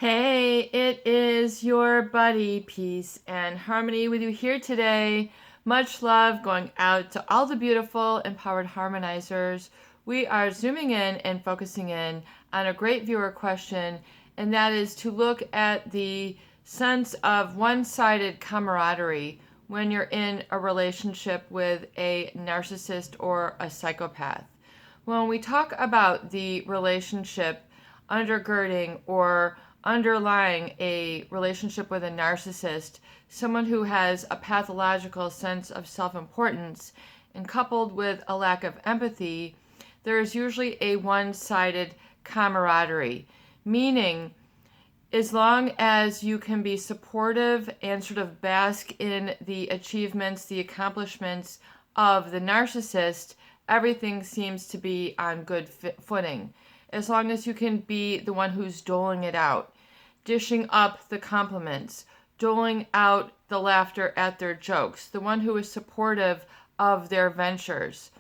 Hey, it is your buddy, Peace and Harmony, with you here today. Much love going out to all the beautiful, empowered harmonizers. We are zooming in and focusing in on a great viewer question, and that is to look at the sense of one-sided camaraderie when you're in a relationship with a narcissist or a psychopath. When we talk about the relationship undergirding or underlying a relationship with a narcissist, someone who has a pathological sense of self-importance, and coupled with a lack of empathy, there is usually a one-sided camaraderie, meaning as long as you can be supportive and sort of bask in the achievements, the accomplishments of the narcissist, everything seems to be on good footing. As long as you can be the one who's doling it out, dishing up the compliments, doling out the laughter at their jokes, the one who is supportive of their ventures.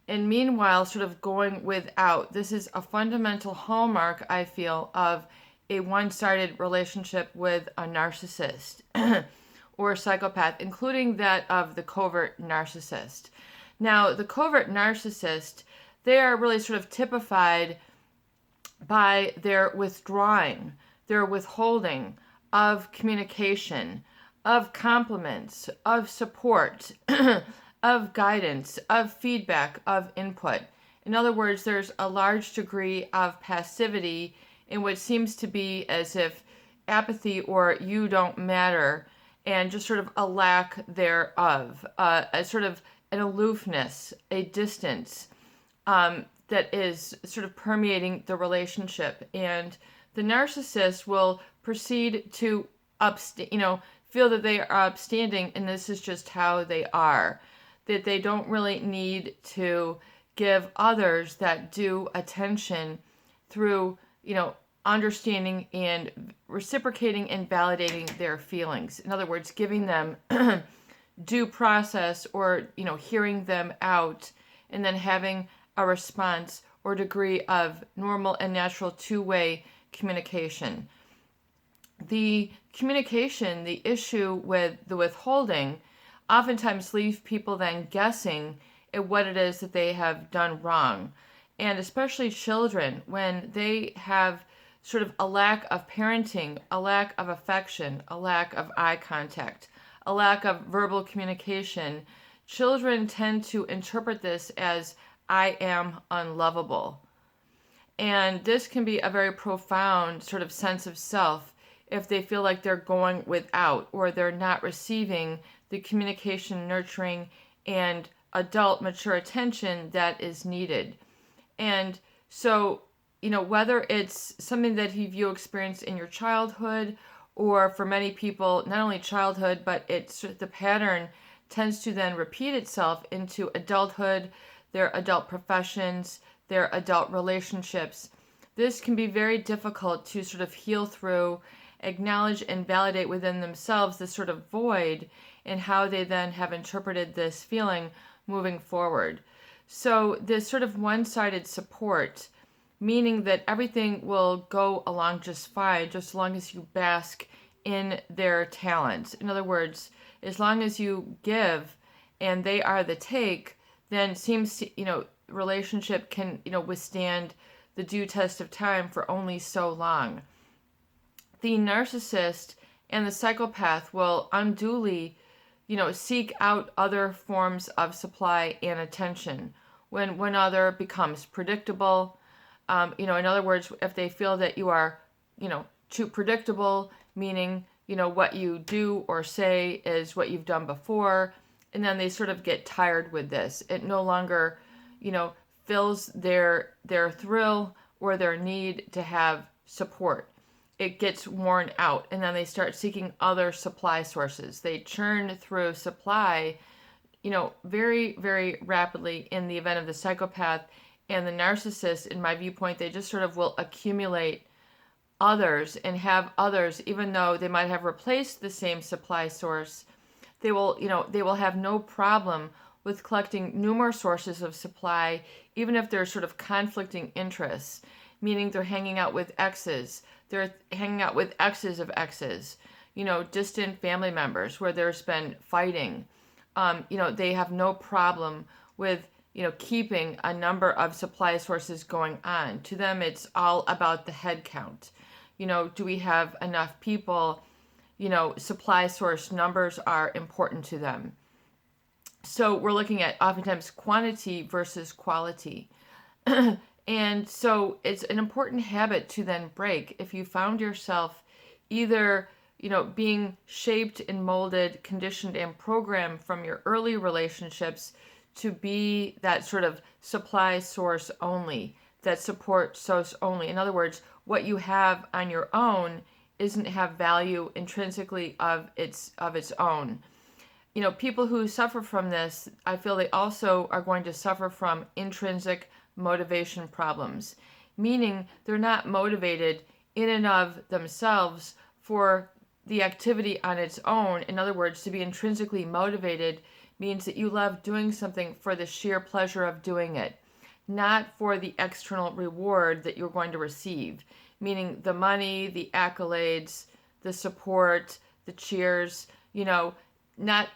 And meanwhile, sort of going without. This is a fundamental hallmark, I feel, of a one-sided relationship with a narcissist or a psychopath, including that of the covert narcissist. Now, the covert narcissist, they are really sort of typified by their withdrawing, their withholding of communication, of compliments, of support, of guidance, of feedback, of input. In other words, there's a large degree of passivity in which seems to be as if apathy or you don't matter, and just sort of a lack thereof, a sort of an aloofness, a distance that is sort of permeating the relationship. And the narcissist will proceed to feel that they are upstanding, and this is just how they are, that they don't really need to give others that due attention through understanding and reciprocating and validating their feelings. In other words, giving them due process, or hearing them out and then having a response or degree of normal and natural two-way communication. The communication, the issue with the withholding, oftentimes leave people then guessing at what it is that they have done wrong. And especially children, when they have sort of a lack of parenting, a lack of affection, a lack of eye contact, a lack of verbal communication, children tend to interpret this as I am unlovable. And this can be a very profound sort of sense of self if they feel like they're going without, or they're not receiving the communication, nurturing, and adult mature attention that is needed. And so, whether it's something that you experienced in your childhood, or for many people, not only childhood, but it's the pattern tends to then repeat itself into adulthood, their adult professions, their adult relationships. This can be very difficult to sort of heal through, acknowledge and validate within themselves this sort of void, and how they then have interpreted this feeling moving forward. So this sort of one-sided support, meaning that everything will go along just fine, just as long as you bask in their talents. In other words, as long as you give and they are the take, then seems to, relationship can, withstand the due test of time for only so long. The narcissist and the psychopath will unduly, seek out other forms of supply and attention when one other becomes predictable. In other words, if they feel that you are, too predictable, meaning, what you do or say is what you've done before, and then they sort of get tired with this. It no longer, fills their thrill or their need to have support. It gets worn out, and then they start seeking other supply sources. They churn through supply, very, very rapidly in the event of the psychopath. And the narcissist, in my viewpoint, they just sort of will accumulate others and have others, even though they might have replaced the same supply source, they will have no problem with collecting numerous sources of supply, even if there's sort of conflicting interests. meaning they're hanging out with exes. They're hanging out with exes of exes, distant family members where there's been fighting. They have no problem with, keeping a number of supply sources going on. To them, it's all about the head count. Do we have enough people? Supply source numbers are important to them. So we're looking at oftentimes quantity versus quality. And so it's an important habit to then break if you found yourself either, being shaped and molded, conditioned and programmed from your early relationships to be that sort of supply source only, that support source only. In other words, what you have on your own isn't have value intrinsically of its own. People who suffer from this, I feel they also are going to suffer from intrinsic motivation problems, meaning they're not motivated in and of themselves for the activity on its own. In other words, to be intrinsically motivated means that you love doing something for the sheer pleasure of doing it, not for the external reward that you're going to receive, meaning the money, the accolades, the support, the cheers, not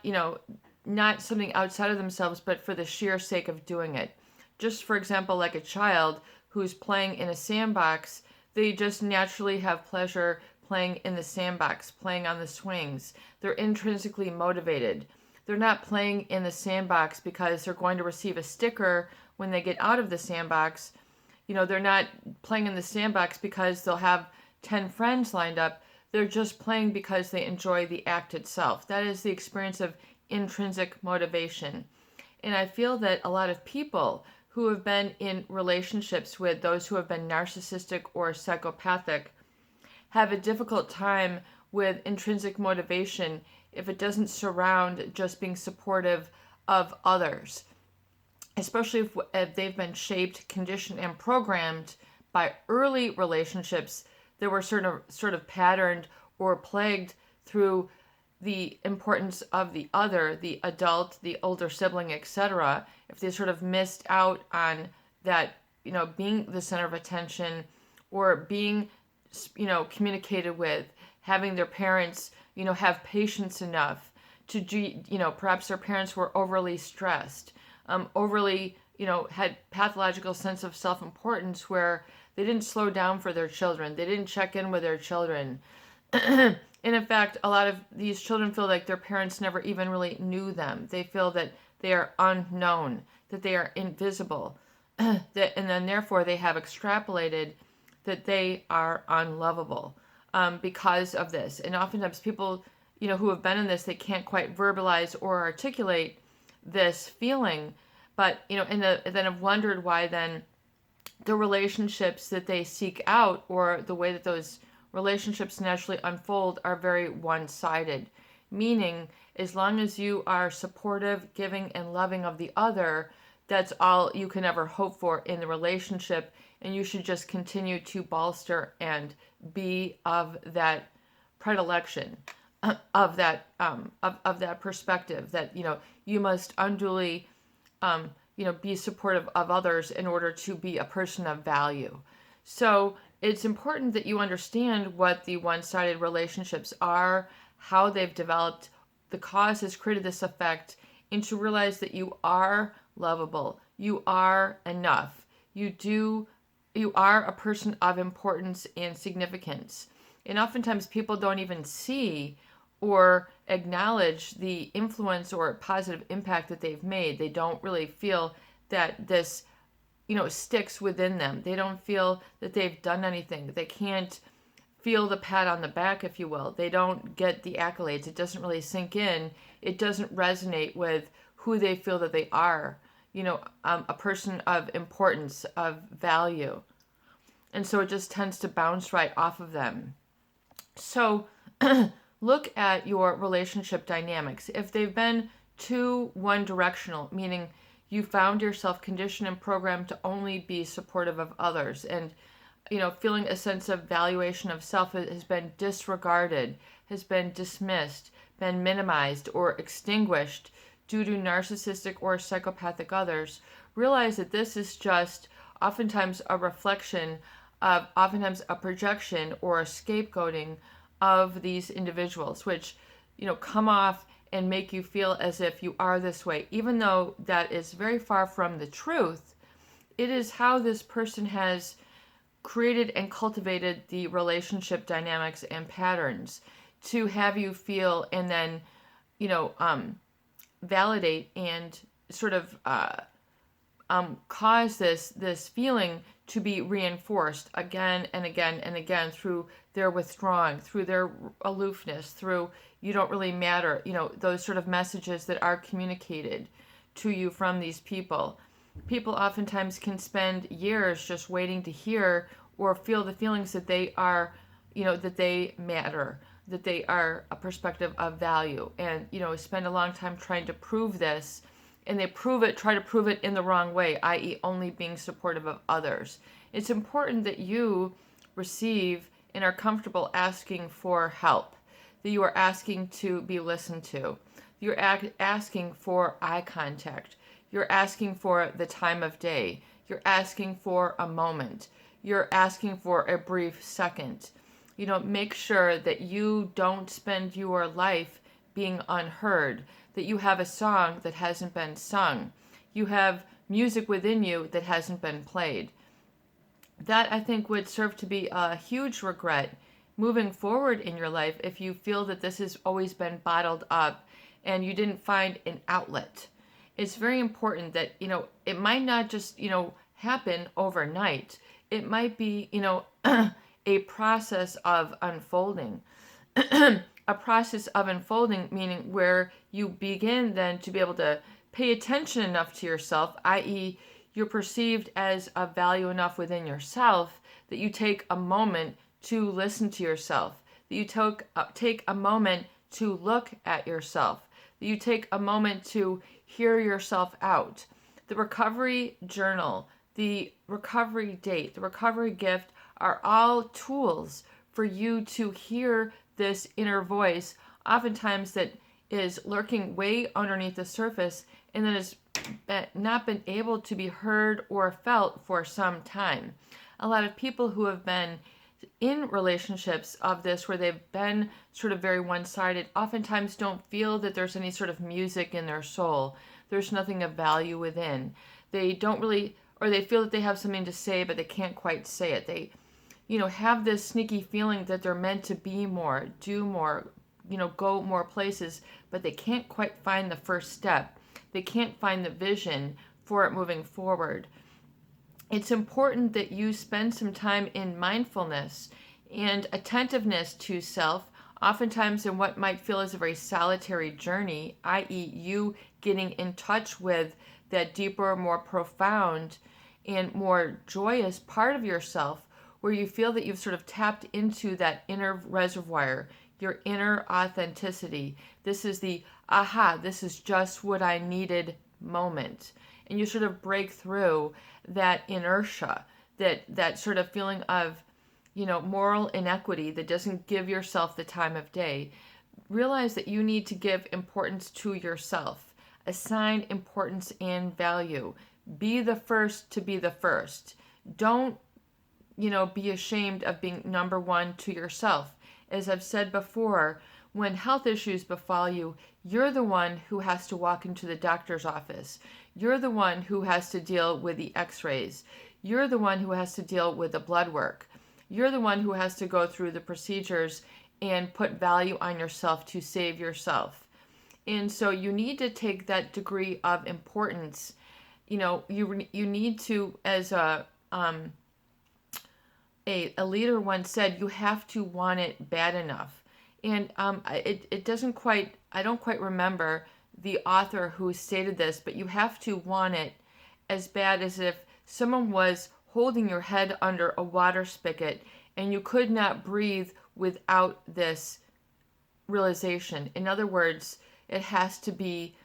something outside of themselves, but for the sheer sake of doing it. Just for example, like a child who's playing in a sandbox, they just naturally have pleasure playing in the sandbox, playing on the swings. They're intrinsically motivated. They're not playing in the sandbox because they're going to receive a sticker when they get out of the sandbox. They're not playing in the sandbox because they'll have 10 friends lined up. They're just playing because they enjoy the act itself. That is the experience of intrinsic motivation. And I feel that a lot of people who have been in relationships with those who have been narcissistic or psychopathic have a difficult time with intrinsic motivation if it doesn't surround just being supportive of others, especially if they've been shaped, conditioned, and programmed by early relationships that were sort of patterned or plagued through the importance of the other, the adult, the older sibling, etc. If they sort of missed out on that, being the center of attention or being, communicated with, having their parents, have patience enough to, perhaps their parents were overly stressed, overly, had pathological sense of self-importance where they didn't slow down for their children. They didn't check in with their children. And in fact, a lot of these children feel like their parents never even really knew them. They feel that they are unknown, that they are invisible, and then therefore they have extrapolated that they are unlovable because of this. And oftentimes people, who have been in this, they can't quite verbalize or articulate this feeling, but, and then have wondered why then the relationships that they seek out or the way that those relationships naturally unfold are very one-sided, meaning as long as you are supportive, giving, and loving of the other, that's all you can ever hope for in the relationship, and you should just continue to bolster and be of that predilection, of that perspective that you must unduly be supportive of others in order to be a person of value. So it's important that you understand what the one-sided relationships are, how they've developed, the cause has created this effect, and to realize that you are lovable, you are enough, you are a person of importance and significance. And oftentimes people don't even see or acknowledge the influence or positive impact that they've made. They don't really feel that this, sticks within them. They don't feel that they've done anything. They can't feel the pat on the back, if you will. They don't get the accolades. It doesn't really sink in. It doesn't resonate with who they feel that they are, a person of importance, of value. And so it just tends to bounce right off of them. So look at your relationship dynamics. If they've been too one-directional, meaning you found yourself conditioned and programmed to only be supportive of others, and feeling a sense of valuation of self has been disregarded, has been dismissed, been minimized or extinguished due to narcissistic or psychopathic others, realize that this is just oftentimes a reflection of oftentimes a projection or a scapegoating of these individuals, which, come off and make you feel as if you are this way, even though that is very far from the truth. It is how this person has created and cultivated the relationship dynamics and patterns to have you feel and then, validate and sort of cause this feeling to be reinforced again and again and again through their withdrawing, through their aloofness, through you don't really matter, those sort of messages that are communicated to you from these people. People oftentimes can spend years just waiting to hear or feel the feelings that they are, that they matter, that they are a perspective of value, and, spend a long time trying to prove this. And they try to prove it in the wrong way, i.e. only being supportive of others. It's important that you receive and are comfortable asking for help, that you are asking to be listened to. You're asking for eye contact. You're asking for the time of day. You're asking for a moment. You're asking for a brief second. Make sure that you don't spend your life being unheard, that you have a song that hasn't been sung. You have music within you that hasn't been played. That, I think, would serve to be a huge regret moving forward in your life if you feel that this has always been bottled up and you didn't find an outlet. It's very important that, it might not just, happen overnight. It might be, a process of unfolding. A process of unfolding, meaning where you begin then to be able to pay attention enough to yourself, i.e. you're perceived as of value enough within yourself that you take a moment to listen to yourself, that you take a moment to look at yourself, that you take a moment to hear yourself out. The recovery journal, the recovery date, the recovery gift are all tools for you to hear this inner voice, oftentimes that is lurking way underneath the surface and that has not been able to be heard or felt for some time. A lot of people who have been in relationships of this where they've been sort of very one-sided oftentimes don't feel that there's any sort of music in their soul. There's nothing of value within. They don't really, or they feel that they have something to say but they can't quite say it. They have this sneaky feeling that they're meant to be more, do more, go more places, but they can't quite find the first step. They can't find the vision for it moving forward. It's important that you spend some time in mindfulness and attentiveness to self, oftentimes in what might feel as a very solitary journey, i.e. you getting in touch with that deeper, more profound, and more joyous part of yourself, where you feel that you've sort of tapped into that inner reservoir, your inner authenticity. This is the aha, this is just what I needed moment. And you sort of break through that inertia, that sort of feeling of, moral inequity that doesn't give yourself the time of day. Realize that you need to give importance to yourself. Assign importance and value. Be the first to be the first. Don't be ashamed of being number one to yourself. As I've said before, when health issues befall you, you're the one who has to walk into the doctor's office. You're the one who has to deal with the x-rays. You're the one who has to deal with the blood work. You're the one who has to go through the procedures and put value on yourself to save yourself. And so you need to take that degree of importance. You need to, as a leader once said, you have to want it bad enough. And it doesn't quite, I don't quite remember the author who stated this, but you have to want it as bad as if someone was holding your head under a water spigot and you could not breathe without this realization. In other words, it has to be,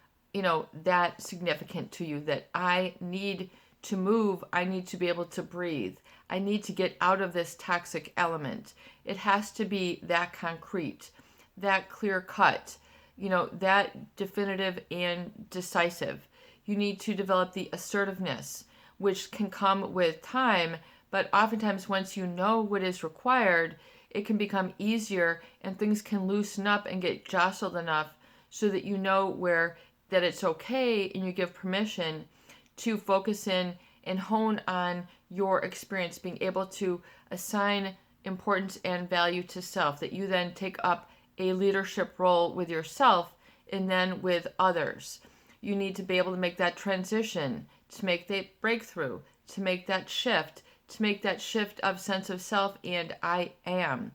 that significant to you, that I need to move, I need to be able to breathe. I need to get out of this toxic element. It has to be that concrete, that clear cut, that definitive and decisive. You need to develop the assertiveness, which can come with time, But oftentimes, once you know what is required, it can become easier and things can loosen up and get jostled enough so that you know where that it's okay, and you give permission to focus in and hone on your experience, being able to assign importance and value to self, that you then take up a leadership role with yourself and then with others. You need to be able to make that transition, to make that breakthrough, to make that shift, of sense of self and I am.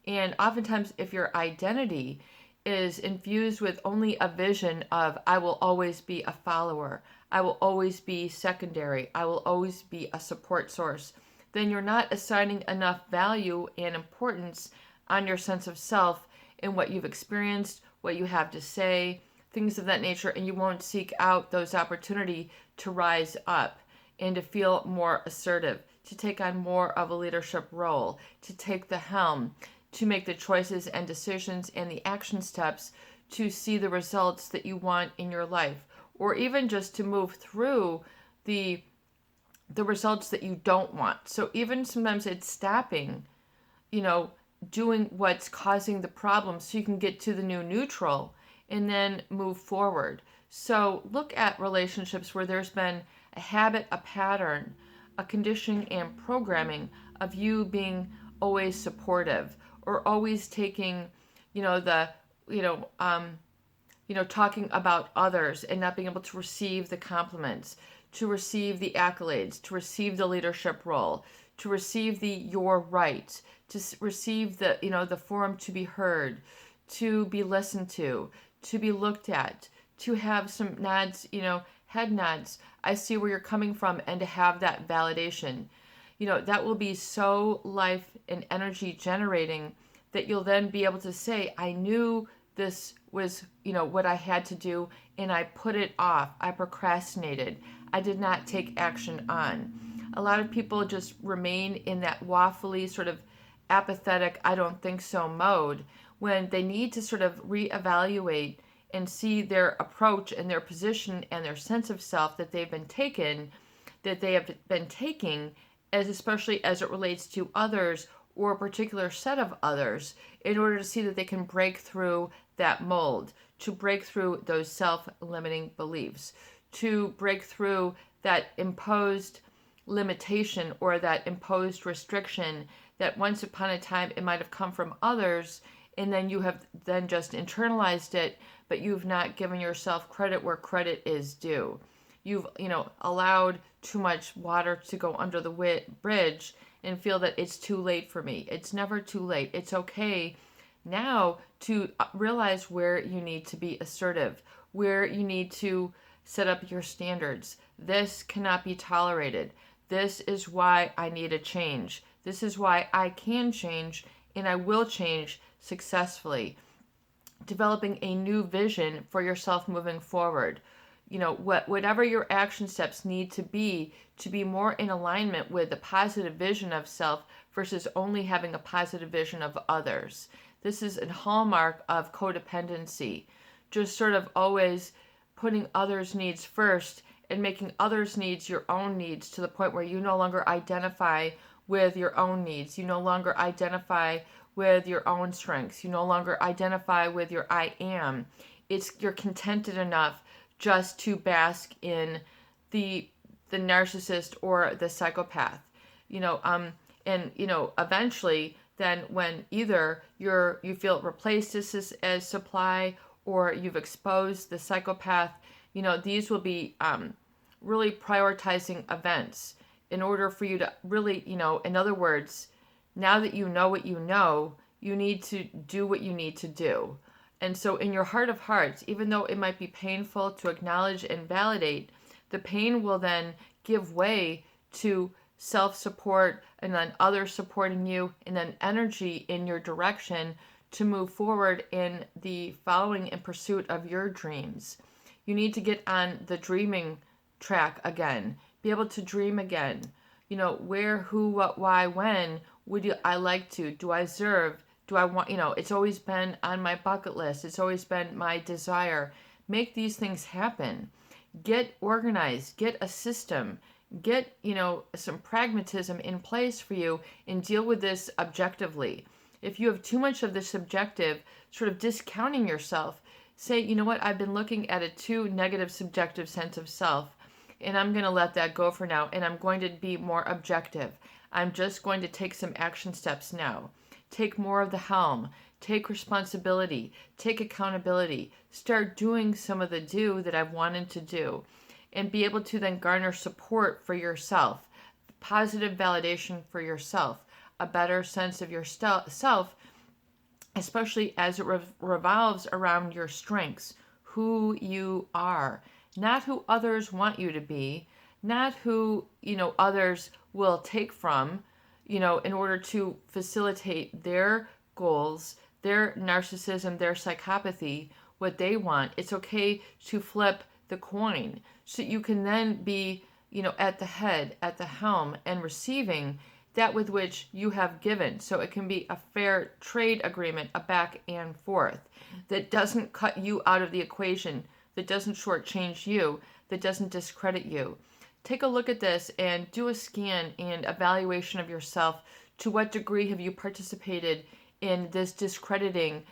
And oftentimes, if your identity is infused with only a vision of I will always be a follower, I will always be secondary, I will always be a support source, then you're not assigning enough value and importance on your sense of self in what you've experienced, what you have to say, things of that nature, and you won't seek out those opportunities to rise up and to feel more assertive, to take on more of a leadership role, to take the helm, to make the choices and decisions and the action steps to see the results that you want in your life, or even just to move through the results that you don't want. So even sometimes it's stopping, doing what's causing the problem so you can get to the new neutral and then move forward. So look at relationships where there's been a habit, a pattern, a conditioning and programming of you being always supportive, or always taking, talking about others and not being able to receive the compliments, to receive the accolades, to receive the leadership role, to receive the you're right, to receive the forum to be heard, to be listened to be looked at, to have some nods, head nods. I see where you're coming from, and to have that validation. That will be so life and energy generating that you'll then be able to say, I knew this was, what I had to do, and I put it off. I procrastinated. I did not take action on. A lot of people just remain in that waffly, sort of apathetic, I don't think so mode, when they need to sort of reevaluate and see their approach and their position and their sense of self that they have been taking, as especially as it relates to others or a particular set of others, in order to see that they can break through that mold, to break through those self-limiting beliefs, to break through that imposed limitation or that imposed restriction that once upon a time it might have come from others, and then you have then just internalized it, but you've not given yourself credit where credit is due. You've, allowed too much water to go under the bridge and feel that it's too late for me. It's never too late. It's okay now to realize where you need to be assertive, where you need to set up your standards. This cannot be tolerated. This is why I need a change. This is why I can change, and I will change successfully. Developing a new vision for yourself moving forward. Whatever your action steps need to be more in alignment with the positive vision of self versus only having a positive vision of others. This is a hallmark of codependency. Just sort of always putting others' needs first and making others' needs your own needs, to the point where you no longer identify with your own needs. You no longer identify with your own strengths. You no longer identify with your I am. You're contented enough just to bask in the narcissist or the psychopath. Eventually then, when either you feel replaced as supply, or you've exposed the psychopath, these will be really prioritizing events in order for you to really, in other words, now that you know what you need to do what you need to do. And so in your heart of hearts, even though it might be painful to acknowledge and validate, the pain will then give way to self-support, and then others supporting you, and then energy in your direction to move forward in the following and pursuit of your dreams. You need to get on the dreaming track again, be able to dream again. Where, who, what, why, when would I like to? Do I deserve? Do I want, it's always been on my bucket list. It's always been my desire. Make these things happen. Get organized. Get a system. get, some pragmatism in place for you and deal with this objectively. If you have too much of the subjective, sort of discounting yourself, say, you know what, I've been looking at a too negative subjective sense of self, and I'm going to let that go for now, and I'm going to be more objective. I'm just going to take some action steps now. Take more of the helm. Take responsibility. Take accountability. Start doing some of the do that I've wanted to do, and be able to then garner support for yourself, positive validation for yourself, a better sense of yourself, especially as it revolves around your strengths, who you are, not who others want you to be, not who, others will take from, in order to facilitate their goals, their narcissism, their psychopathy, what they want. It's okay to flip the coin so you can then be, at the head, at the helm, and receiving that with which you have given. So it can be a fair trade agreement, a back and forth that doesn't cut you out of the equation, that doesn't shortchange you, that doesn't discredit you. Take a look at this and do a scan and evaluation of yourself. To what degree have you participated in this discrediting,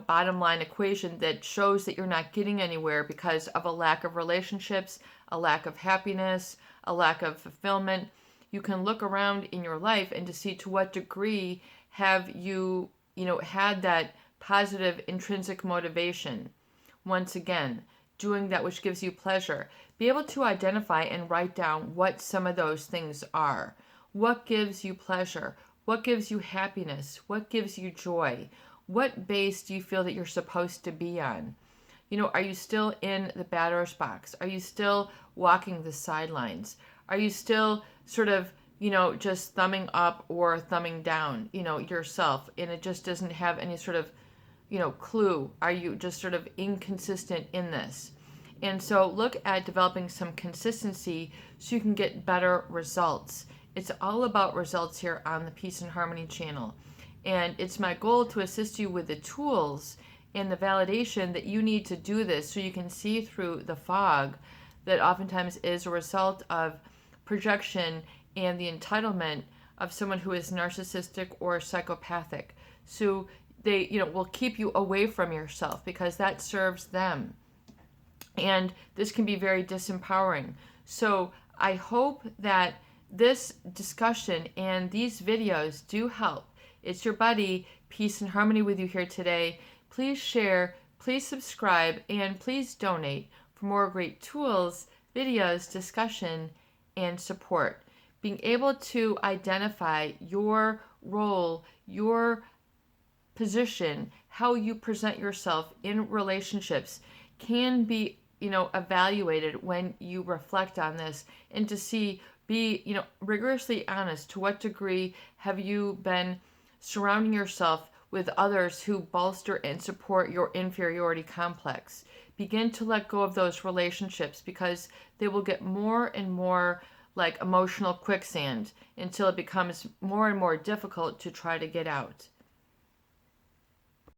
bottom line equation that shows that you're not getting anywhere because of a lack of relationships, a lack of happiness, a lack of fulfillment? You can look around in your life and to see to what degree have you, had that positive intrinsic motivation. Once again, doing that which gives you pleasure. Be able to identify and write down what some of those things are. What gives you pleasure? What gives you happiness? What gives you joy? What base do you feel that you're supposed to be on? Are you still in the batter's box? Are you still walking the sidelines? Are you still sort of, just thumbing up or thumbing down, yourself, and it just doesn't have any sort of, clue? Are you just sort of inconsistent in this? And so look at developing some consistency so you can get better results. It's all about results here on the Peace and Harmony channel. And it's my goal to assist you with the tools and the validation that you need to do this so you can see through the fog that oftentimes is a result of projection and the entitlement of someone who is narcissistic or psychopathic. So they, will keep you away from yourself because that serves them. And this can be very disempowering. So I hope that this discussion and these videos do help. It's your buddy, Peace and Harmony, with you here today. Please share, please subscribe, and please donate for more great tools, videos, discussion, and support. Being able to identify your role, your position, how you present yourself in relationships can be, evaluated when you reflect on this, and to see, be, rigorously honest. To what degree have you been surrounding yourself with others who bolster and support your inferiority complex? Begin to let go of those relationships because they will get more and more like emotional quicksand until it becomes more and more difficult to try to get out.